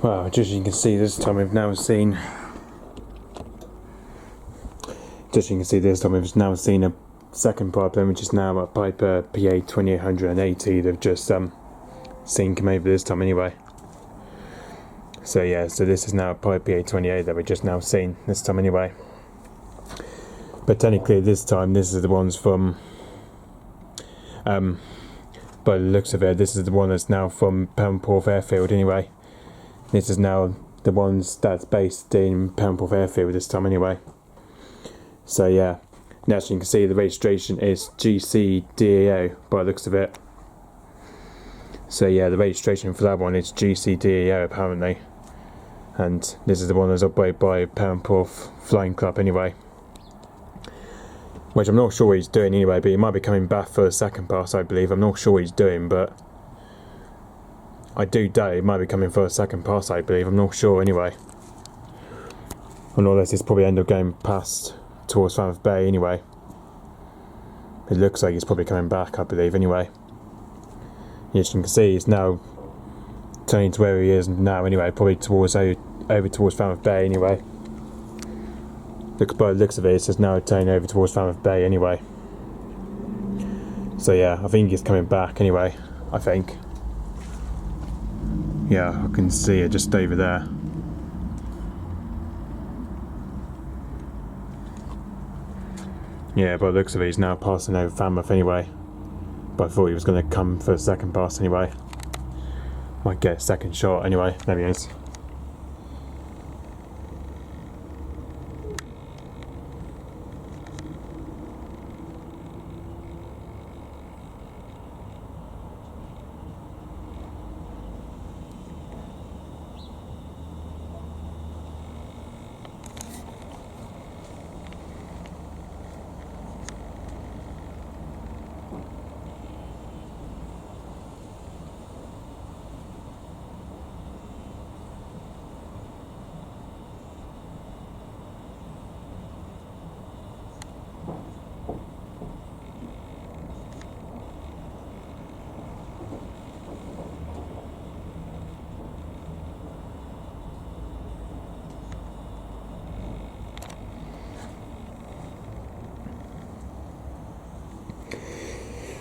Well, just as you can see, this time we've now seen. Just as you can see, this time we've now seen a second pipeline, which is now a Piper PA-28-180. They've just seen come over this time anyway. So yeah, so this is now a Piper PA-28 that we've just now seen this time anyway. But technically, this time this is the ones from. By the looks of it, this is the one that's now from Perranporth Airfield anyway. This is now the ones that's based in Perranporth Airfield this time anyway. So yeah, now as you can see, the registration is G-CDEO by the looks of it. So yeah, the registration for that one is G-CDEO apparently. And this is the one that's operated by Perranporth Flying Club anyway. Which I'm not sure what he's doing anyway, but he might be coming back for a second pass, I believe. I'm not sure what he's doing, but I do doubt he might be coming for a second pass, I believe. I'm not sure anyway. And all this is probably end up going past towards Falmouth Bay anyway. It looks like he's probably coming back, I believe, anyway. As you can see, he's now turning to where he is now anyway, probably towards over towards Falmouth Bay anyway. By the looks of it, it's just now turning over towards Falmouth Bay anyway. So yeah, I think he's coming back anyway, I think. Yeah, I can see it just over there. Yeah, by the looks of it, he's now passing over Falmouth anyway. But I thought he was going to come for a second pass anyway. Might get a second shot anyway, there he is.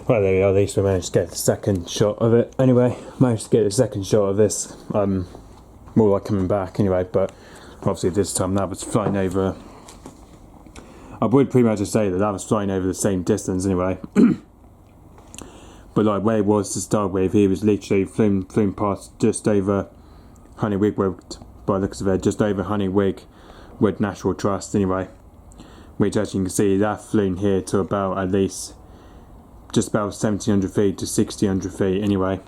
Well, there we are, at least we managed to get the second shot of it. Anyway, managed to get the second shot of this, more like coming back anyway, but obviously this time that was flying over. I would pretty much say that was flying over the same distance anyway. But like where it was to start with, he was literally flown past just over Honeywig, by the looks of it, just over Honeywig with National Trust anyway. Which as you can see, that flown here to about at least just about 1700 feet to 1600 feet anyway,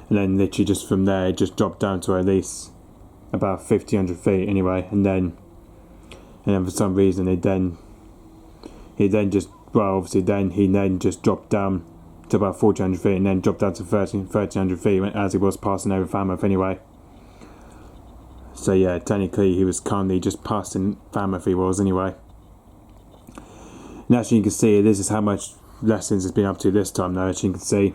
and then literally just from there it just dropped down to at least about 1500 feet anyway, and then for some reason he then just dropped down to about 1400 feet and then dropped down to 1300 feet as he was passing over Falmouth anyway. So yeah, technically he was currently just passing Falmouth, he was anyway. And as you can see, this is how much lessons it's been up to this time now. As you can see,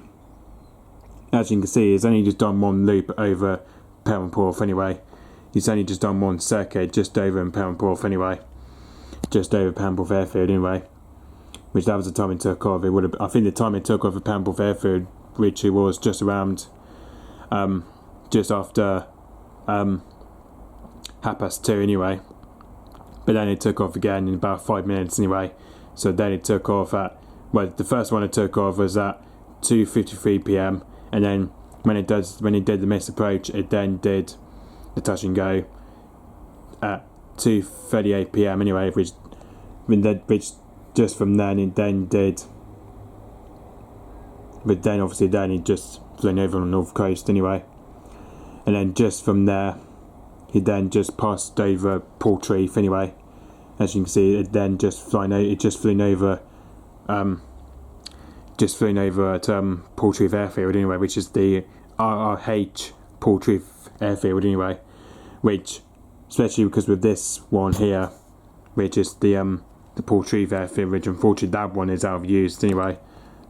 he's only just done one loop over Perranporth anyway. He's only just done one circuit just over in Perranporth anyway. Just over Perranporth Airfield anyway. Which that was the time it took off. I think the time it took off at Perranporth Airfield, which it was just around, just after 2:30 anyway. But then it took off again in about 5 minutes anyway. So then it took off at, well, the first one it took off was at 2:53 p.m. and then when it did the missed approach, it then did the touch and go at 2:38 p.m. anyway, which just from then it then did. But then obviously then he just flew over on the north coast anyway, and then just from there he then just passed over Portreath anyway. As you can see, it then just flew over at Portreath Airfield anyway, which is the RRH Portreath Airfield anyway. Which, especially because with this one here, which is the Portreath Airfield, which unfortunately that one is out of use anyway.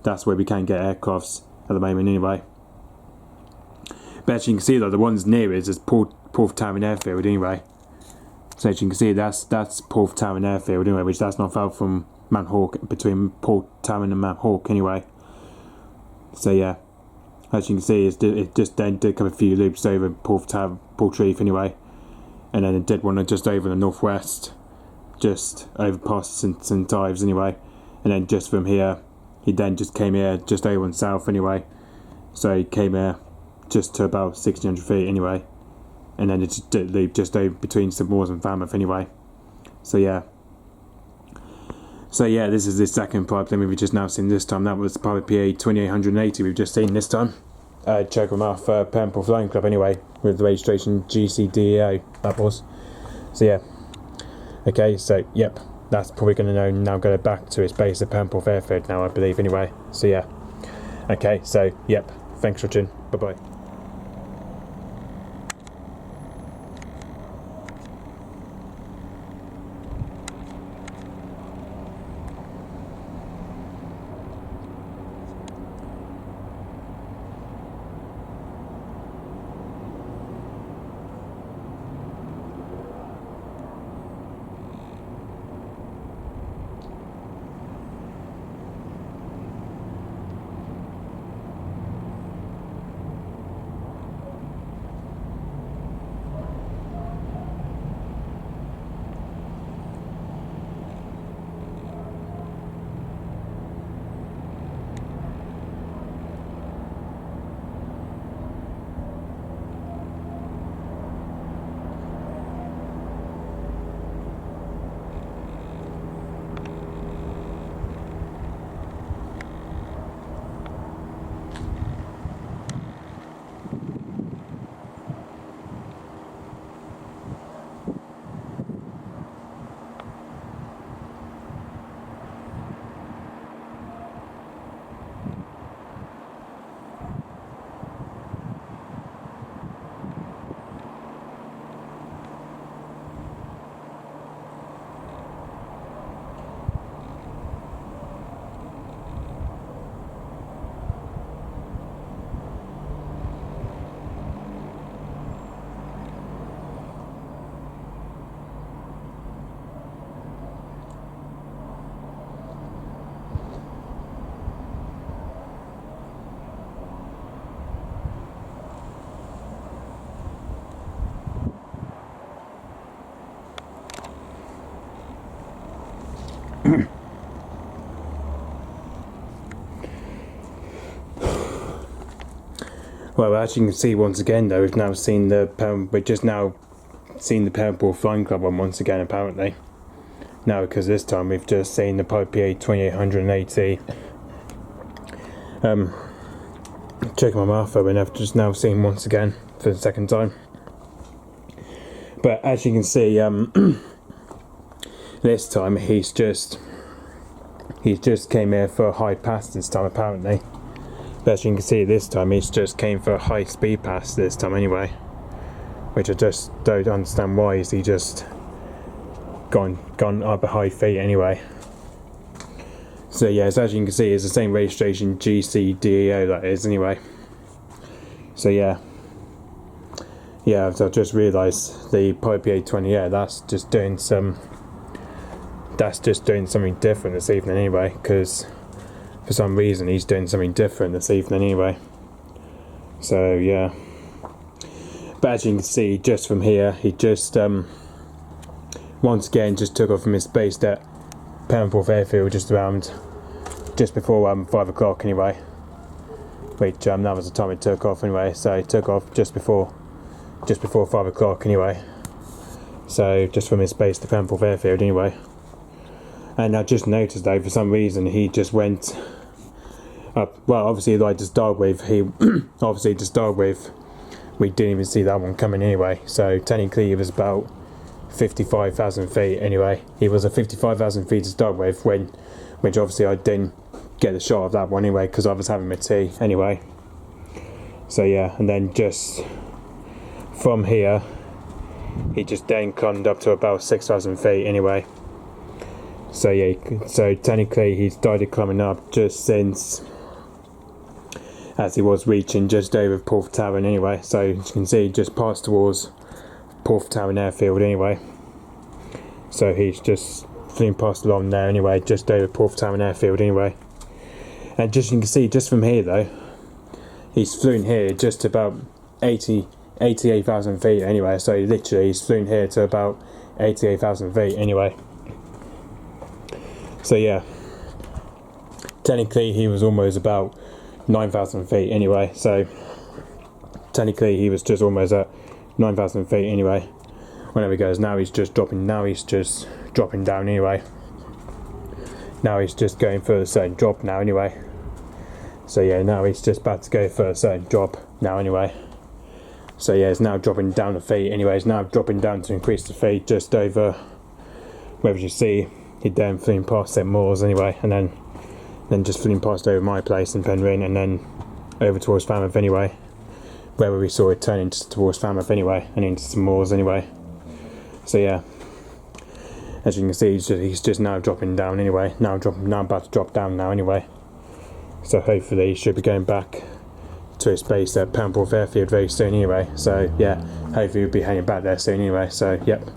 That's where we can get aircrafts at the moment anyway. But as you can see, though, the ones nearest is Porth Town Airfield anyway. So as you can see, that's Porth Town Airfield anyway, which that's not far from Mount Hawke, between Porth Town and Mount Hawke anyway. So yeah, as you can see, it just then did come a few loops over Portreath anyway, and then it did one just over the northwest, just over past St Ives anyway, and then just from here, he then just came here just over on south anyway. So he came here just to about 1600 feet anyway, and then it just did loop just over between St Maurs and Falmouth anyway. So yeah. So yeah, this is the second pipeline we've just now seen this time. That was the PA-28-180 we've just seen this time. Cherokee Perranporth Flying Club anyway, with the registration G-CDEO, that was. So yeah. Okay, so yep, that's probably going to now go back to its base at Perranporth Airfield now, I believe anyway. So yeah. Okay, so yep, thanks for watching, bye bye. Well, as you can see once again, though, we've just now seen the Perranporth Flying Club one once again, apparently. Now, because this time we've just seen the PA-28-180. Check my Martha, and I've just now seen once again for the second time. But as you can see, this time he's just came here for a high pass this time, apparently. But as you can see, this time he's just came for a high speed pass this time anyway, which I just don't understand why is he just gone up a high feet anyway. So yeah, as you can see, it's the same registration G-CDEO that is anyway. So yeah, I just realised the PA-28, that's just doing something different this evening anyway, because for some reason he's doing something different this evening anyway. So yeah, but as you can see just from here, he just once again just took off from his base at Perranporth Airfield just before 5 o'clock anyway, which that was the time it took off anyway. So he took off just before 5 o'clock anyway, so just from his base to Perranporth Airfield anyway. And I just noticed though, for some reason he just went up. Well, obviously, like to start with, we didn't even see that one coming anyway. So technically, it was about 55,000 feet anyway. He was at 55,000 feet to start with, which obviously I didn't get a shot of that one anyway because I was having my tea anyway. So yeah, and then just from here, he just then climbed up to about 6,000 feet anyway. So yeah, so technically he started climbing up just since as he was reaching just over Porth Towern anyway. So as you can see, just passed towards Porth Towern airfield anyway. So he's just flew past along there anyway, just over Porth Towern airfield anyway. And just you can see, just from here though, he's flown here just about 88,000 feet anyway. So literally he's flown here to about 88,000 feet anyway. So yeah, technically he was almost about 9,000 feet anyway. So technically he was just almost at 9,000 feet anyway. Whenever he goes, now he's just dropping. Now he's just dropping down anyway. Now he's just going for a certain drop now anyway. So yeah, now he's just about to go for a certain drop now anyway. So yeah, it's now dropping down the feet anyway. It's now dropping down to increase the feet just over, where you see he then flew past St Moors anyway, and then just flew past over my place in Penryn, and then over towards Falmouth anyway, where we saw it turning towards Falmouth anyway, and into St Moors anyway. So yeah, as you can see, he's just now dropping down anyway. Now about to drop down now anyway. So hopefully he should be going back to his base at Perranporth airfield very soon anyway. So yeah, hopefully he'll be heading back there soon anyway. So yep.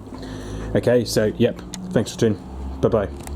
Okay, so yep, thanks for tuning. Bye bye.